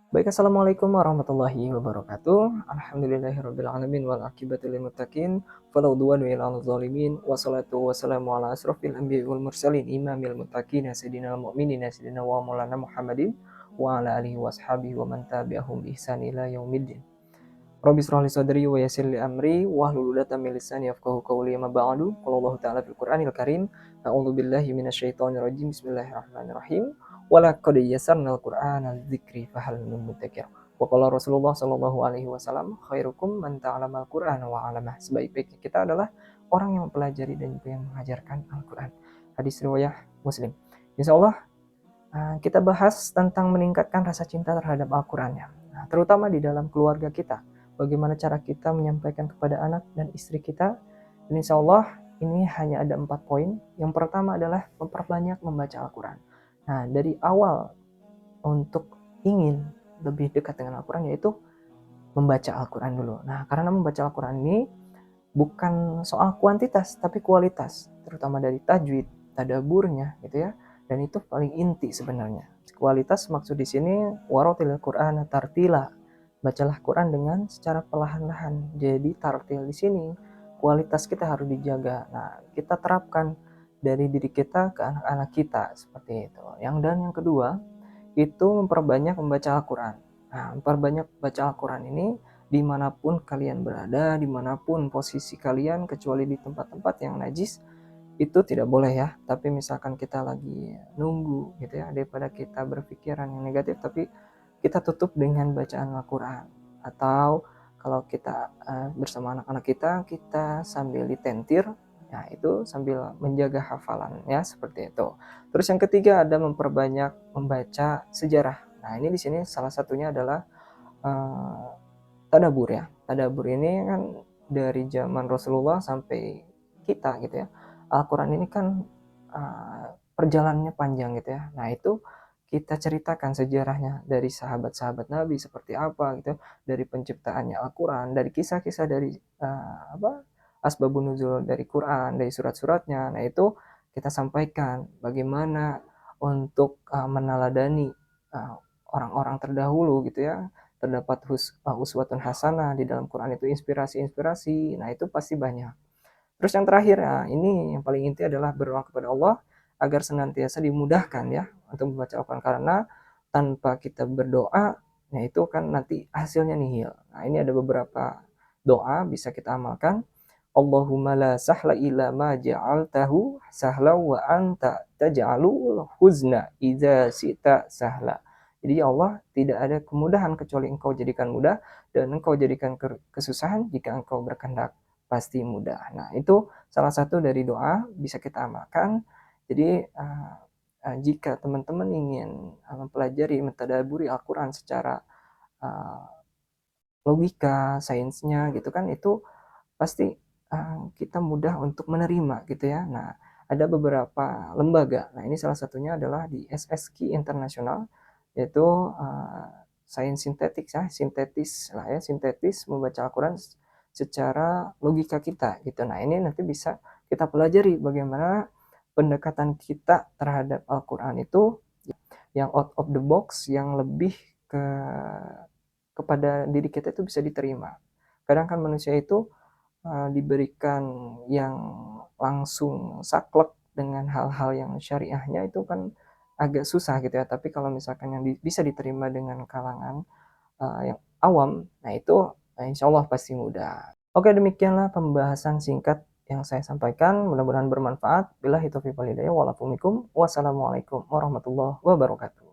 Baik, assalamualaikum warahmatullahi wabarakatuh. Alhamdulillahirabbil alamin wal aqibatu lil muttaqin fala udwana illa 'alal zalimin wassalatu wassalamu ala asrofil anbiya'i wal mursalin imamil muttaqin sayyidina mu'minin sayyidina wa maulana Muhammadin wa ala alihi washabihi wa man tabi'ahum bi ihsan ila yaumiddin. Rabbi shrah li sadri wa yassir li amri wahlul 'uqdatam min lisani yafqahu qawli amma ba'du. Qala Allah ta'ala fil Qur'anil Karim, a'udzu billahi minasyaitonir rajim. Bismillahirrahmanirrahim. Wa laqad yassarnal Qur'ana lidzikri fahal min mudzakir. Wa qala Rasulullah sallallahu alaihi wasallam, khairukum man ta'allamal Qur'ana wa 'allamah. Sebaik-baiknya kita adalah orang yang mempelajari dan juga yang mengajarkan Al-Qur'an. Hadis riwayat Muslim. Insyaallah kita bahas tentang meningkatkan rasa cinta terhadap Al-Qur'an ya. Nah, terutama di dalam keluarga kita. Bagaimana cara kita menyampaikan kepada anak dan istri kita. Dan insya Allah ini hanya ada 4 poin. Yang pertama adalah memperbanyak membaca Al-Quran. Nah, dari awal untuk ingin lebih dekat dengan Al-Quran yaitu membaca Al-Quran dulu. Nah, karena membaca Al-Quran ini bukan soal kuantitas tapi kualitas, terutama dari tajwid, tadaburnya gitu ya. Dan itu paling inti sebenarnya. Kualitas maksud di sini warotilil Quran tartila. Bacalah Quran dengan secara perlahan-lahan. Jadi tartil di sini kualitas kita harus dijaga. Nah, kita terapkan dari diri kita ke anak-anak kita seperti itu. Yang kedua itu memperbanyak membaca Al-Quran. Nah, memperbanyak baca Al-Quran ini dimanapun kalian berada, dimanapun posisi kalian, kecuali di tempat-tempat yang najis, itu tidak boleh ya. Tapi misalkan kita lagi nunggu gitu ya, daripada kita berpikiran yang negatif, tapi kita tutup dengan bacaan Al-Quran. Atau kalau kita bersama anak-anak kita sambil ditentir, ya itu sambil menjaga hafalan ya, seperti itu. Terus yang ketiga ada memperbanyak membaca sejarah. Nah, ini di sini salah satunya adalah tadabur ya. Tadabur ini kan dari zaman Rasulullah sampai kita gitu ya. Al-Quran ini kan perjalanannya panjang gitu ya. Nah, itu kita ceritakan sejarahnya dari sahabat-sahabat Nabi seperti apa gitu, dari penciptaannya Al-Quran, dari kisah-kisah dari asbabun nuzul dari Quran, dari surat-suratnya. Nah, itu kita sampaikan bagaimana untuk meneladani orang-orang terdahulu gitu ya. Terdapat uswatun hasanah di dalam Quran itu, inspirasi-inspirasi. Nah, itu pasti banyak. Terus yang terakhir ya, ini yang paling inti adalah berdoa kepada Allah agar senantiasa dimudahkan ya untuk membaca Al-Quran, karena tanpa kita berdoa, ya itu kan nanti hasilnya nihil. Nah, ini ada beberapa doa bisa kita amalkan. Allahumma la sahla illa ma ja'altahu sahla wa anta taj'alul huzna idza sita sahla. Jadi ya Allah, tidak ada kemudahan kecuali Engkau jadikan mudah, dan Engkau jadikan kesusahan jika Engkau berkehendak pasti mudah. Nah, itu salah satu dari doa bisa kita amalkan. Jadi jika teman-teman ingin mempelajari, mentadaburi Al-Quran secara uh, logika, sainsnya gitu kan, itu pasti kita mudah untuk menerima gitu ya. Nah, ada beberapa lembaga. Nah, ini salah satunya adalah di SSQ Internasional, yaitu sains sintetik ya, sintetis lah ya, sintetis membaca Al-Quran secara logika kita gitu. Nah, ini nanti bisa kita pelajari bagaimana pendekatan kita terhadap Al-Quran itu yang out of the box, yang lebih kepada diri kita itu bisa diterima. Kadang kan manusia itu diberikan yang langsung saklek dengan hal-hal yang syariahnya itu kan agak susah gitu ya. Tapi kalau misalkan yang bisa diterima dengan kalangan yang awam, nah itu insya Allah pasti mudah. Oke, demikianlah pembahasan singkat yang saya sampaikan. Mudah-mudahan bermanfaat. Billahi taufiq wal hidayah. Wassalamualaikum warahmatullahi wabarakatuh.